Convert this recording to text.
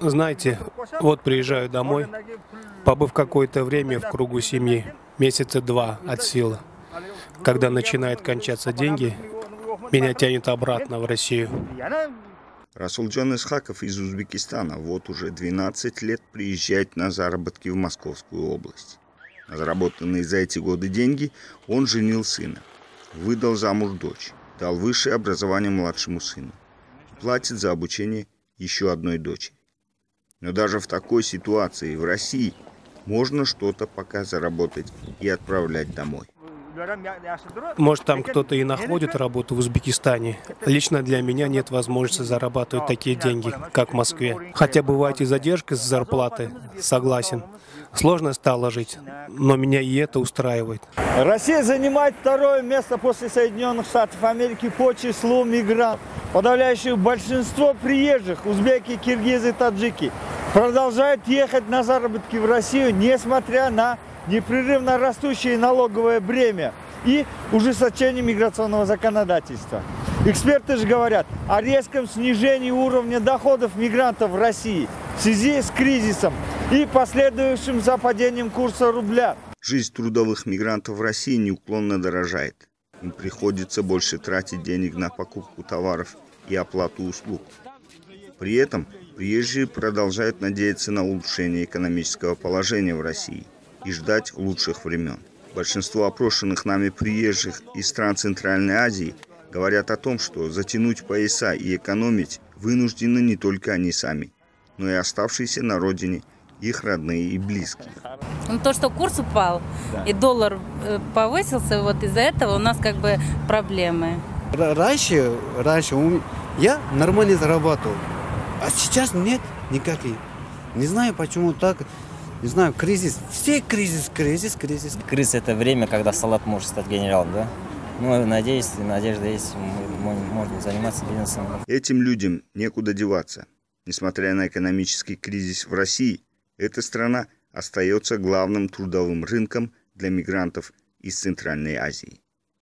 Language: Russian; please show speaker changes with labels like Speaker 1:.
Speaker 1: Знаете, вот приезжаю домой, побыв какое-то время в кругу семьи, месяца 2 от силы. Когда начинают кончаться деньги, меня тянет обратно в Россию.
Speaker 2: Расулджан Исхаков из Узбекистана вот уже 12 лет приезжает на заработки в Московскую область. На заработанные за эти годы деньги он женил сына, выдал замуж дочь, дал высшее образование младшему сыну, платит за обучение еще одной дочери. Но даже в такой ситуации в России можно что-то пока заработать и отправлять домой.
Speaker 1: Может, там кто-то и находит работу в Узбекистане. Лично для меня нет возможности зарабатывать такие деньги, как в Москве. Хотя бывает и задержка с зарплаты, согласен. Сложно стало жить, но меня и это устраивает.
Speaker 3: Россия занимает второе место после Соединенных Штатов Америки по числу мигрантов. Подавляющее большинство приезжих, узбеки, киргизы, таджики, продолжают ехать на заработки в Россию, несмотря на непрерывно растущее налоговое бремя и ужесточение миграционного законодательства. Эксперты же говорят о резком снижении уровня доходов мигрантов в России в связи с кризисом и последующим за падением курса рубля.
Speaker 2: Жизнь трудовых мигрантов в России неуклонно дорожает. Им приходится больше тратить денег на покупку товаров и оплату услуг. При этом приезжие продолжают надеяться на улучшение экономического положения в России и ждать лучших времен. Большинство опрошенных нами приезжих из стран Центральной Азии говорят о том, что затянуть пояса и экономить вынуждены не только они сами, но и оставшиеся на родине их родные и близкие.
Speaker 4: То, что курс упал, да, и доллар повысился, вот из-за этого у нас как бы проблемы.
Speaker 5: Раньше я нормально зарабатывал, а сейчас нет никаких. Не знаю, почему так. Не знаю, кризис. Все кризис.
Speaker 6: Кризис – это время, когда Салат может стать генералом, да? Ну, надеюсь, надежда есть, мы можем заниматься бизнесом.
Speaker 2: Этим людям некуда деваться. Несмотря на экономический кризис в России, эта страна остается главным трудовым рынком для мигрантов из Центральной Азии.